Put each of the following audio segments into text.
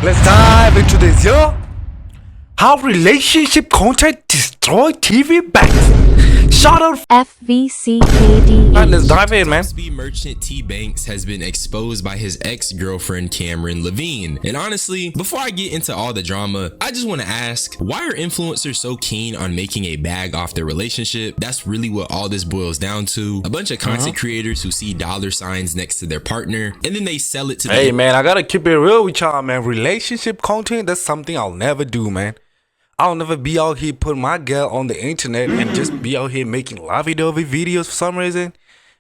Let's dive into this, yo. How relationship content destroy Tbvnks. Shout out FVCKD. Alright, let's dive in, man. Speed merchant Tbvnks has been exposed by his ex-girlfriend Camryn LaVine. And honestly, before I get into all the drama, I just want to ask, why are influencers so keen on making a bag off their relationship? That's really what all this boils down to. A bunch of content creators who see dollar signs next to their partner, and then they sell it to Hey man, I gotta keep it real with y'all, man. Relationship content, that's something I'll never do, man. I'll never be out here putting my girl on the internet and just be out here making lovey-dovey videos for some reason.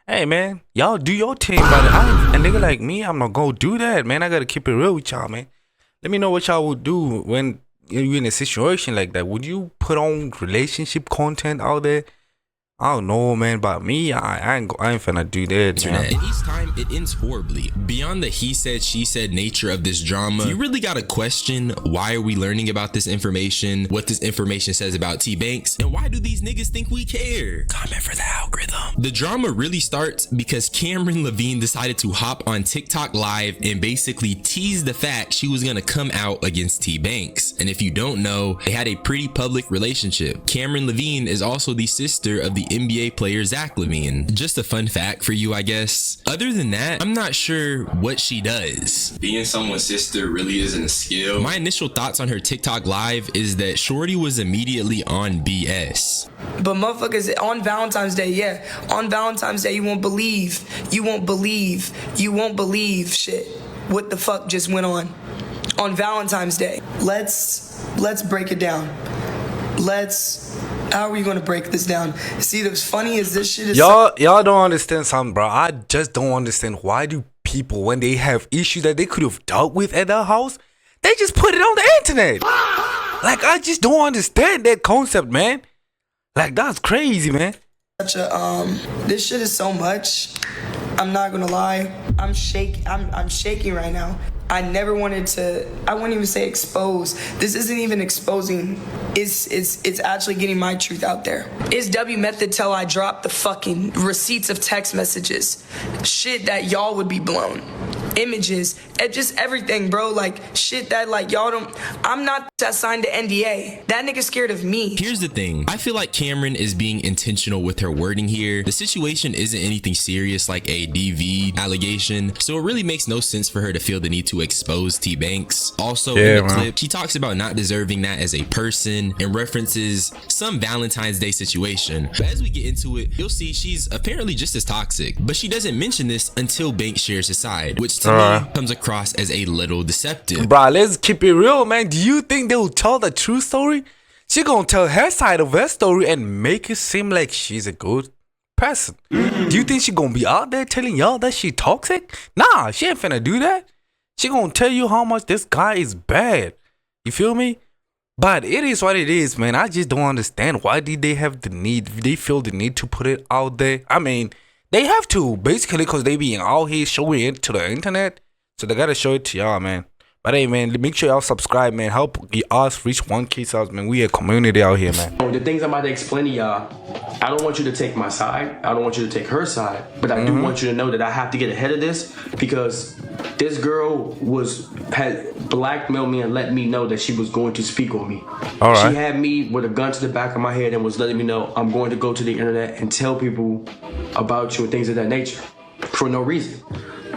Hey man, y'all do your thing, but a nigga like me, I'm not gonna do that, man. I gotta keep it real with y'all, man. Let me know what y'all would do when you're in a situation like that. Would you put on relationship content out there? I don't know, man, but me, I ain't finna do that, man. And each time it ends horribly. Beyond the he said, she said nature of this drama, you really gotta question, why are we learning about this information, what this information says about Tbvnks, and why do these niggas think we care? Comment for the algorithm. The drama really starts because Camryn LaVine decided to hop on TikTok live and basically tease the fact she was gonna come out against Tbvnks. And if you don't know, they had a pretty public relationship. Camryn LaVine is also the sister of the NBA player Zach LaVine. Just a fun fact for you, I guess. Other than that, I'm not sure what she does. Being someone's sister really isn't a skill. My initial thoughts on her TikTok live is that Shorty was immediately on BS. But motherfuckers, on Valentine's Day, yeah. On Valentine's Day, you won't believe shit. What the fuck just went on Valentine's Day? Let's break it down. How are we gonna break this down? See, what's funny is this shit is y'all don't understand something, bro. I just don't understand why do people, when they have issues that they could have dealt with at their house, they just put it on the internet. Like, I just don't understand that concept, man. Like, that's crazy, man. such a this shit is so much. I'm not gonna lie. I'm shaking right now. I wouldn't even say expose. This isn't even exposing. It's actually getting my truth out there. It's W method till I drop the fucking receipts of text messages. Shit that y'all would be blown. Images, and just everything, bro. Like shit that like y'all don't. I'm not that signed to NDA. That nigga scared of me. Here's the thing. I feel like Camryn is being intentional with her wording here. The situation isn't anything serious like a DV allegation, so it really makes no sense for her to feel the need to expose Tbvnks. Also, in the clip, she talks about not deserving that as a person and references some Valentine's Day situation. But as we get into it, you'll see she's apparently just as toxic, but she doesn't mention this until Banks shares his side, which to me comes across as a little deceptive. Bro, let's keep it real, man. Do you think they'll tell the true story? She gonna tell her side of her story and make it seem like she's a good person. Do you think she gonna be out there telling y'all that she toxic? Nah, she ain't finna do that. She gonna tell you how much this guy is bad. You feel me? But it is what it is, man. I just don't understand why did they have the need. They feel the need to put it out there. I mean, they have to basically because they be out here showing it to the internet, so they gotta show it to y'all, man. But hey, man, make sure y'all subscribe, man. Help us reach 1K subs, man. We a community out here, man. The things I'm about to explain to y'all, I don't want you to take my side. I don't want you to take her side. But I do want you to know that I have to get ahead of this because this girl had blackmailed me and let me know that she was going to speak on me. All right. She had me with a gun to the back of my head and was letting me know I'm going to go to the internet and tell people about you and things of that nature for no reason.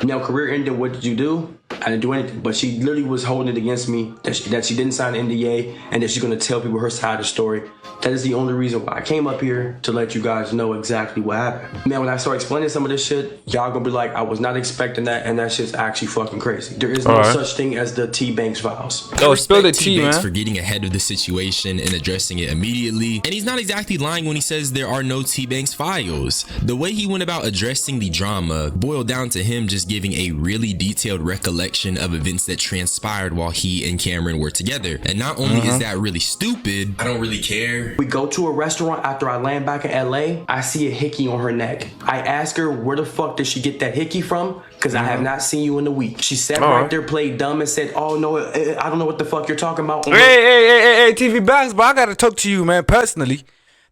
Now, career ended, what did you do? I didn't do anything, but she literally was holding it against me that she didn't sign an NDA and that she's going to tell people her side of the story. That is the only reason why I came up here, to let you guys know exactly what happened. Man, when I start explaining some of this shit, y'all gonna be like, I was not expecting that, and that shit's actually fucking crazy. There is no such thing as the Tbvnks files. Yo, spill the tea, man. For getting ahead of the situation and addressing it immediately. And he's not exactly lying when he says there are no Tbvnks files. The way he went about addressing the drama boiled down to him just giving a really detailed recollection of events that transpired while he and Camryn were together. And not only is that really stupid, I don't really care. We go to a restaurant after I land back in LA. I see a hickey on her neck. I ask her, where the fuck did she get that hickey from? Because I have not seen you in a week. She sat right there, played dumb, and said, oh no, I don't know what the fuck you're talking about. Hey, Tbvnks, but I gotta talk to you, man, personally.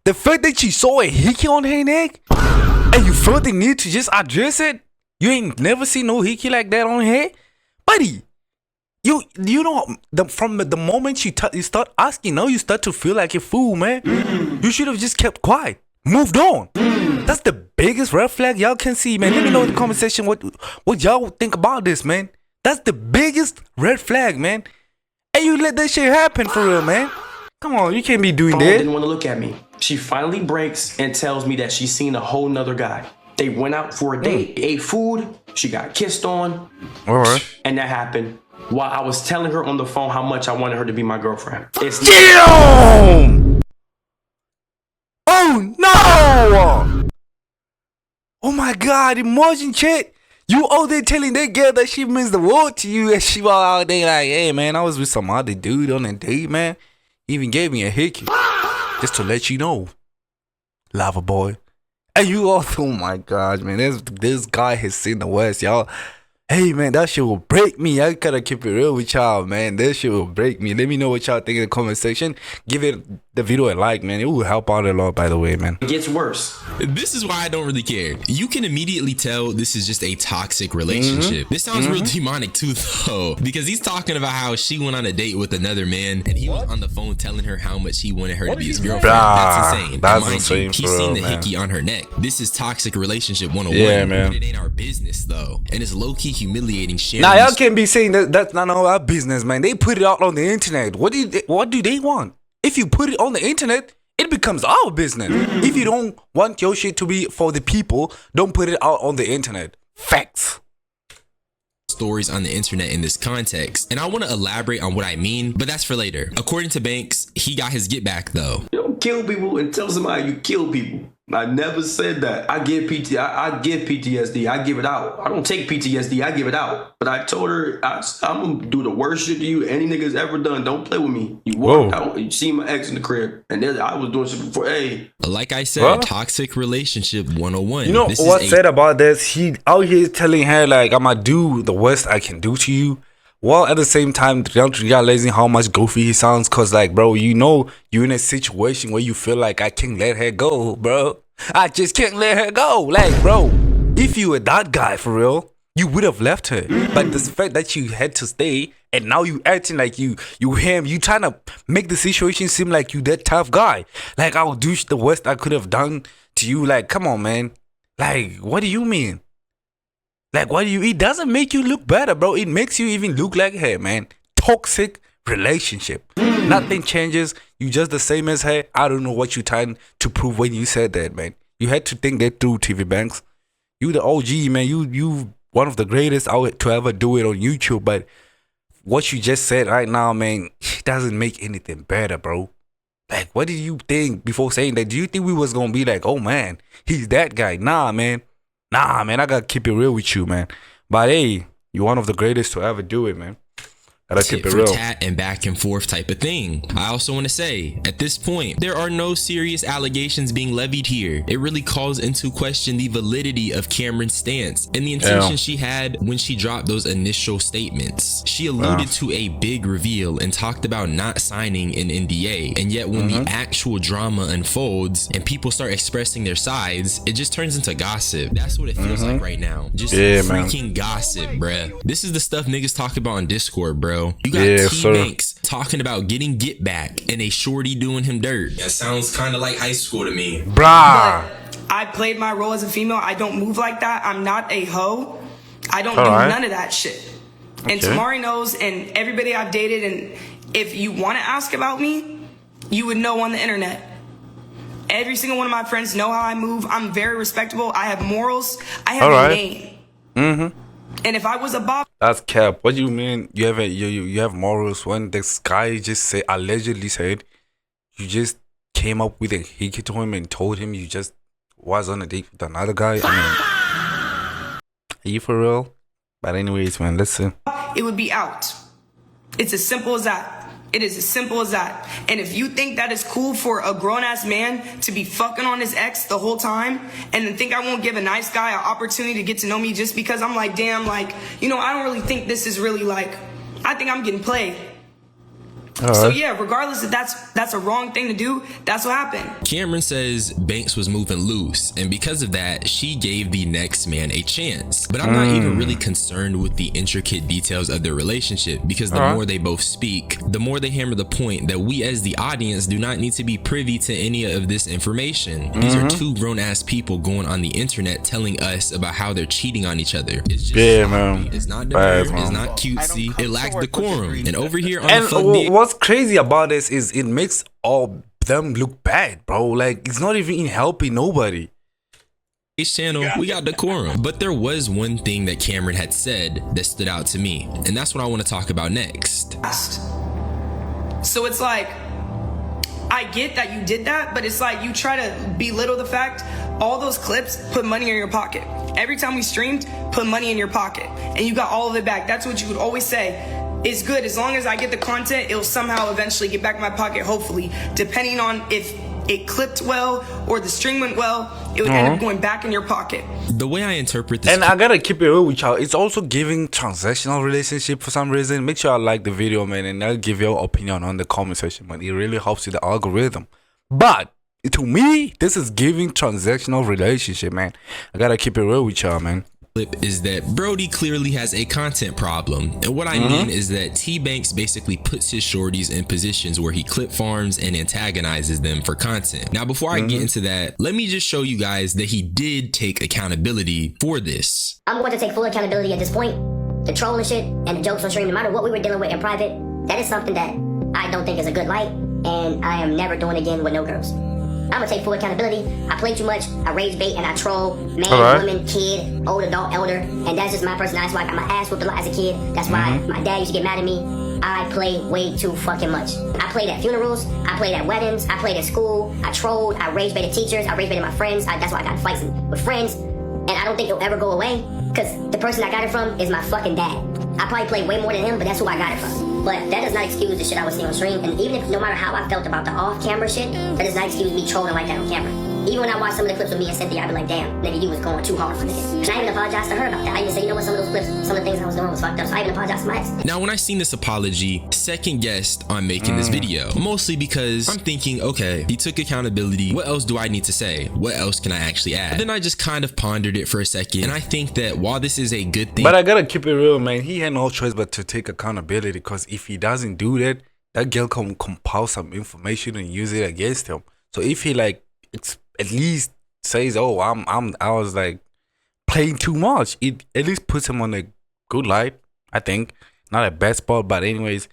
The fact that she saw a hickey on her neck and you felt the need to just address it, you ain't never seen no hickey like that on her? Buddy, You know, from the moment you start asking, now you start to feel like a fool, man. You should have just kept quiet, moved on. That's the biggest red flag y'all can see, man. Let me know in the comment section what y'all think about this, man. That's the biggest red flag, man. And you let that shit happen for real, man. Come on, you can't be doing that. Didn't want to look at me. She finally breaks and tells me that she's seen a whole nother guy. They went out for a date, ate food, she got kissed on, all right, and that happened while I was telling her on the phone how much I wanted her to be my girlfriend. It's damn! Oh no! Oh my God! Imagine, chat. You out there telling that girl that she means the world to you, and she was out there like, hey man, I was with some other dude on a date, man. Even gave me a hickey just to let you know, lava boy. And you also, oh my gosh, man, this guy has seen the West, y'all. Hey man, that shit will break me. I gotta keep it real with y'all, man. This shit will break me. Let me know what y'all think in the comment section. Give the video a like, man. It will help out a lot, by the way, man. It gets worse. This is why I don't really care. You can immediately tell this is just a toxic relationship. This sounds real demonic too, though, because he's talking about how she went on a date with another man and he was on the phone telling her how much he wanted her to be his girlfriend. That's insane. That's insane. He's seen the hickey on her neck. This is toxic relationship 101. Yeah, man. But it ain't our business though, and it's low-key humiliating. Now y'all can't be saying that's not our business, man. They put it out on the internet. What do they want? If you put it on the internet, it becomes our business. If you don't want your shit to be for the people, don't put it out on the internet. Facts. Stories on the internet in this context, and I want to elaborate on what I mean, but that's for later. According to Banks, he got his get back though. You don't kill people and tell somebody you kill people. I never said that. I give PTSD. I give it out. I don't take PTSD. I give it out. But I told her I'm gonna do the worst shit to you any nigga's ever done. Don't play with me. You walked out. You see my ex in the crib, and then I was doing shit before. Hey, like I said, toxic relationship 101. You know what's said about this? He out here telling her like, I'ma do the worst I can do to you. While at the same time, don't realizing how much goofy he sounds. Cause like, bro, you know, you're in a situation where you feel like I can't let her go, bro. I just can't let her go. Like, bro, if you were that guy for real, you would have left her. But the fact that you had to stay, and now you acting like you trying to make the situation seem like you that tough guy. Like, I'll do the worst I could have done to you. Like, come on, man. Like, what do you mean? Like, it doesn't make you look better, bro. It makes you even look like her, man. Toxic relationship. Nothing changes. You just the same as her. I don't know what you trying to prove when you said that, man. You had to think that through, Tbvnks. You the OG, man. You one of the greatest out to ever do it on YouTube. But what you just said right now, man, it doesn't make anything better, bro. Like, what did you think before saying that? Do you think we was gonna be like, oh man, he's that guy? Nah, man. I gotta keep it real with you, man. But hey, you're one of the greatest to ever do it, man. Gotta keep it real. Tat and back and forth type of thing. I also want to say, at this point, there are no serious allegations being levied here. It really calls into question the validity of Camryn's stance and the intention she had when she dropped those initial statements. She alluded to a big reveal and talked about not signing an NDA. And yet when the actual drama unfolds and people start expressing their sides, it just turns into gossip. That's what it feels like right now. Just freaking gossip, bruh. This is the stuff niggas talk about on Discord, bro. You got Tbvnks talking about getting get back and a shorty doing him dirt. That sounds kind of like high school to me. Bruh. But I played my role as a female. I don't move like that. I'm not a hoe. I don't do none of that shit. And Tamari knows, and everybody I've dated, and if you want to ask about me, you would know on the internet. Every single one of my friends know how I move. I'm very respectable. I have morals. I have a name. And if I was a boss, that's cap. What do you mean? You have morals when this guy just allegedly said you just came up with a hickey to him and told him you just was on a date with another guy? I mean, are you for real? But anyways, man, listen. It would be out. It's as simple as that. It is as simple as that. And if you think that is cool for a grown-ass man to be fucking on his ex the whole time and then think I won't give a nice guy an opportunity to get to know me just because I'm like, damn, like, you know, I don't really think this is really like, I think I'm getting played. So yeah, regardless if that's a wrong thing to do, that's what happened. Camryn says Banks was moving loose, and because of that, she gave the next man a chance. But I'm not even really concerned with the intricate details of their relationship, because the more they both speak, the more they hammer the point that we as the audience do not need to be privy to any of this information. These are two grown-ass people going on the internet telling us about how they're cheating on each other. It's just man. It's not diverse, it's not cutesy, it lacks decorum. And over here on the fuck what's crazy about this is it makes all them look bad, bro. Like, it's not even helping nobody. channel, we got decorum. But there was one thing that Camryn had said that stood out to me, and that's what I want to talk about next. So it's like, I get that you did that, but it's like you try to belittle the fact all those clips put money in your pocket. Every time we streamed, put money in your pocket, and you got all of it back. That's what you would always say. It's good as long as I get the content, it'll somehow eventually get back in my pocket, hopefully, depending on if it clipped well or the string went well, it would end up going back in your pocket. The way I interpret this, and I gotta keep it real with y'all, it's also giving transactional relationship for some reason. Make sure I like the video, man, and I'll give your opinion on the comment section, man. It really helps with the algorithm. But to me, this is giving transactional relationship, man. I gotta keep it real with y'all, man. is that Brody clearly has a content problem, and what I mean is that Tbvnks basically puts his shorties in positions where he clip farms and antagonizes them for content. Now before I get into that, let me just show you guys that he did take accountability for this. I'm going to take full accountability at this point. The troll and shit and the jokes on stream, no matter what we were dealing with in private, that is something that I don't think is a good light, and I am never doing again with no girls. I'm gonna take full accountability. I play too much, I rage bait, and I troll man, woman, kid, old adult, elder, and that's just my personality. That's why I got my ass whooped a lot as a kid. That's why my dad used to get mad at me. I play way too fucking much. I played at funerals, I played at weddings, I played at school, I trolled, I rage baited teachers, I rage baited my friends. That's why I got fights with friends, and I don't think it'll ever go away, because the person I got it from is my fucking dad. I probably played way more than him, but that's who I got it from. But that does not excuse the shit I was seeing on stream, and even if, no matter how I felt about the off-camera shit, that does not excuse me trolling like that on camera. Even when I watched some of the clips with me and Cynthia, I'd be like, damn, nigga, you was going too hard for nigga. And I even apologized to her about that. I even said, you know what, some of those clips, some of the things I was doing was fucked up, so I even apologized to my ex. Now, when I seen this apology, second guessed on making this video, mostly because I'm thinking, okay, he took accountability. What else do I need to say? What else can I actually add? But then I just kind of pondered it for a second, and I think that while this is a good thing, but I gotta keep it real, man. He had no choice but to take accountability, because if he doesn't do that, that girl can compile some information and use it against him. So if he like at least says, oh, I was like playing too much, it at least puts him on a good light, I think. Not a bad spot, but anyways,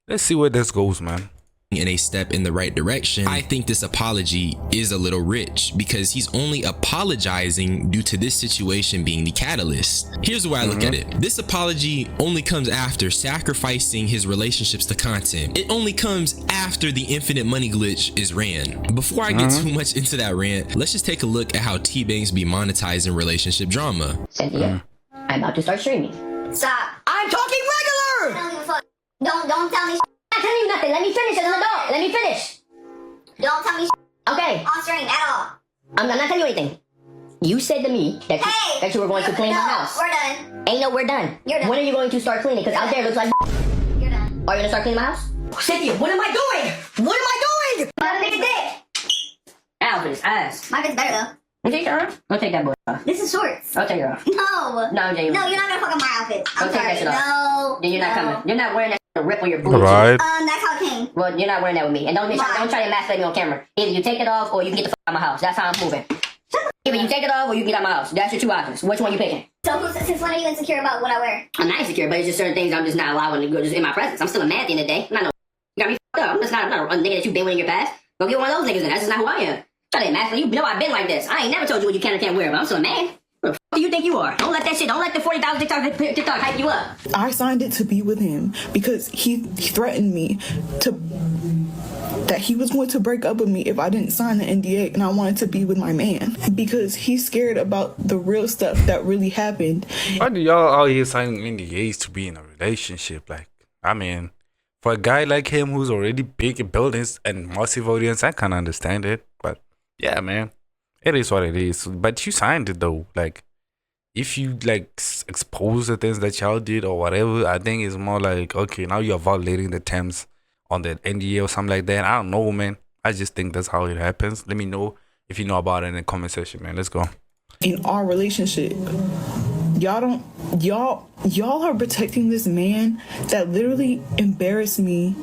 let's see where this goes, man. in a step in the right direction, I think this apology is a little rich, because he's only apologizing due to this situation being the catalyst. Here's the way I look at it. This apology only comes after sacrificing his relationships to content. It only comes after the infinite money glitch is ran. Before I get too much into that rant, let's just take a look at how Tbvnks be monetizing relationship drama. Cynthia, I'm about to start streaming. Stop. I'm talking regular! I don't give a fuck. Don't tell me I'm not telling you nothing. Let me finish as an adult. Let me finish. Don't tell me okay. On stream at all. I'm not telling you anything. You said to me that you were going to clean my house. We're done. Ain't no we're done. You're done. When are you going to start cleaning? Because out there it looks like you're done. Are you gonna start cleaning my house? Cynthia, what am I doing? What am I doing? My nigga dick. Ow, his ass. My bit's better though. You take her off? I'll take that boy off. This is shorts. I'll take her off. No. No, I'm taking her off. No, you're not gonna fuck up my outfit. I'm sorry. No. Then you're not coming. You're not wearing that to rip on your booty. Right. That's how it came. Well, you're not wearing that with me. And don't try to emasculate me on camera. Either you take it off or you can get the fuck out of my house. That's how I'm moving. Either you take it off or you get out of my house. That's your two options. Which one you picking? So since when are you insecure about what I wear? I'm not insecure, but it's just certain things I'm just not allowing to go just in my presence. I'm still a man at the end of the day. I'm not no you got me fucked up. I'm not a nigga that you been with in your past. Go get one of those niggas in. That's just not who I am. Try to emasculate. You know I've been like this. I ain't never told you what you can and can't wear, but I'm still a man. Who the fuck do you think you are? Don't let that shit, don't let the 40,000 TikTok hype you up. I signed it to be with him because he threatened me that he was going to break up with me if I didn't sign the NDA, and I wanted to be with my man because he's scared about the real stuff that really happened. Why do y'all out here signing NDAs to be in a relationship? Like, I mean, for a guy like him who's already big in buildings and massive audience, I can't understand it. But yeah, man, it is what it is. But you signed it though. Like, if you like expose the things that y'all did or whatever, I think it's more like, okay, now you're violating the terms on the NDA or something like that. I don't know, man. I just think that's how it happens. Let me know if you know about it in the comment section, man. Let's go. In our relationship, y'all are protecting this man that literally embarrassed me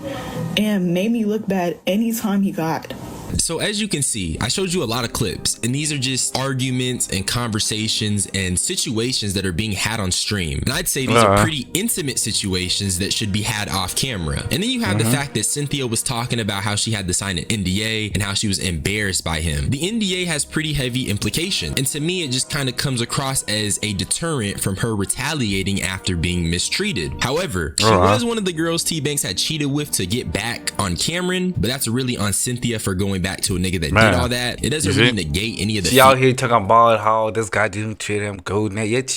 and made me look bad anytime he got. So as you can see, I showed you a lot of clips, and these are just arguments and conversations and situations that are being had on stream. And I'd say these are pretty intimate situations that should be had off camera. And then you have the fact that Cynthia was talking about how she had to sign an NDA and how she was embarrassed by him. The NDA has pretty heavy implications, and to me it just kind of comes across as a deterrent from her retaliating after being mistreated. However, she was one of the girls Tbvnks had cheated with to get back on Camryn, but that's really on Cynthia for going back to a nigga that did all that. It doesn't really negate any of the. She out here talking about how this guy didn't treat him good. Now, yet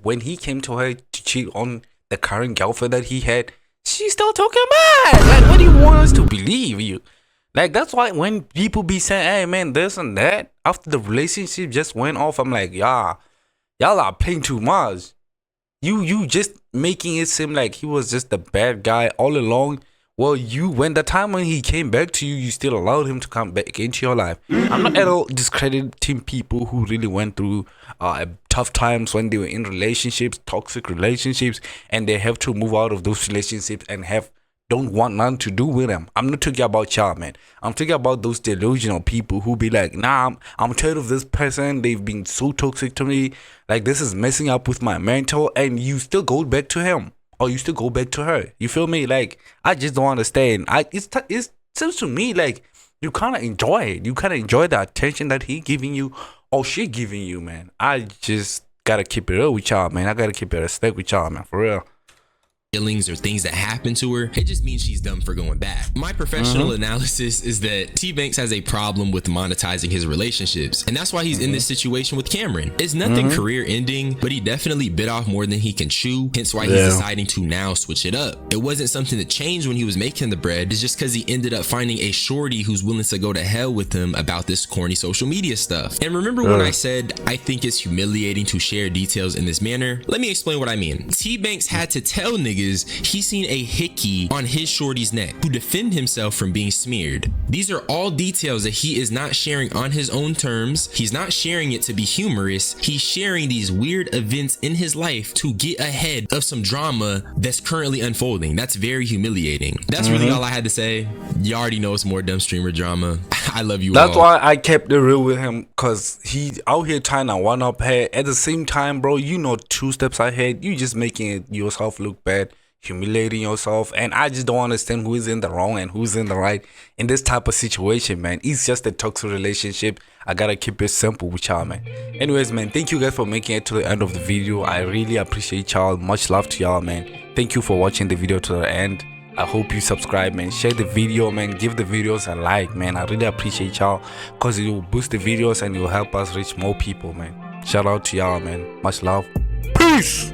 when he came to her to cheat on the current girlfriend that he had, she's still talking bad. Like, what do you want us to believe you? Like, that's why when people be saying, "Hey, man, this and that," after the relationship just went off, I'm like, y'all are playing too much. You just making it seem like he was just the bad guy all along. Well, when the time when he came back to you, you still allowed him to come back into your life. I'm not at all discrediting people who really went through tough times when they were in relationships, toxic relationships, and they have to move out of those relationships and don't want nothing to do with them. I'm not talking about y'all, man. I'm talking about those delusional people who be like, nah, I'm tired of this person. They've been so toxic to me. Like, this is messing up with my mental, and you still go back to him. Or you still go back to her. You feel me? Like, I just don't understand. It seems to me like you kind of enjoy it. You kind of enjoy the attention that he giving you or she giving you, man. I just gotta keep it real with y'all, man. I gotta keep it respect with y'all, man. For real. Feelings or things that happen to her, it just means she's dumb for going back. My professional analysis is that Tbvnks has a problem with monetizing his relationships, and that's why he's in this situation with Camryn. It's nothing career ending, but he definitely bit off more than he can chew, hence why he's deciding to now switch it up. It wasn't something that changed when he was making the bread. It's just because he ended up finding a shorty who's willing to go to hell with him about this corny social media stuff. And remember when I said I think it's humiliating to share details in this manner? Let me explain what I mean. Tbvnks had to tell niggas he seen a hickey on his shorty's neck to defend himself from being smeared. These are all details that he is not sharing on his own terms. He's not sharing it to be humorous. He's sharing these weird events in his life to get ahead of some drama that's currently unfolding. That's very humiliating. That's really all I had to say. You already know it's more dumb streamer drama. I love you all. That's why I kept it real with him, because he out here trying to one up her. At the same time, bro, you know 2 steps ahead. You just making yourself look bad, humiliating yourself, and I just don't understand who is in the wrong and who's in the right in this type of situation, man. It's just a toxic relationship. I gotta keep it simple with y'all, man. Anyways, man, thank you guys for making it to the end of the video. I really appreciate y'all. Much love to y'all, man. Thank you for watching the video to the end. I hope you subscribe, man. Share the video, man. Give the videos a like, man. I really appreciate y'all, because it will boost the videos and it will help us reach more people, man. Shout out to y'all, man. Much love. Peace.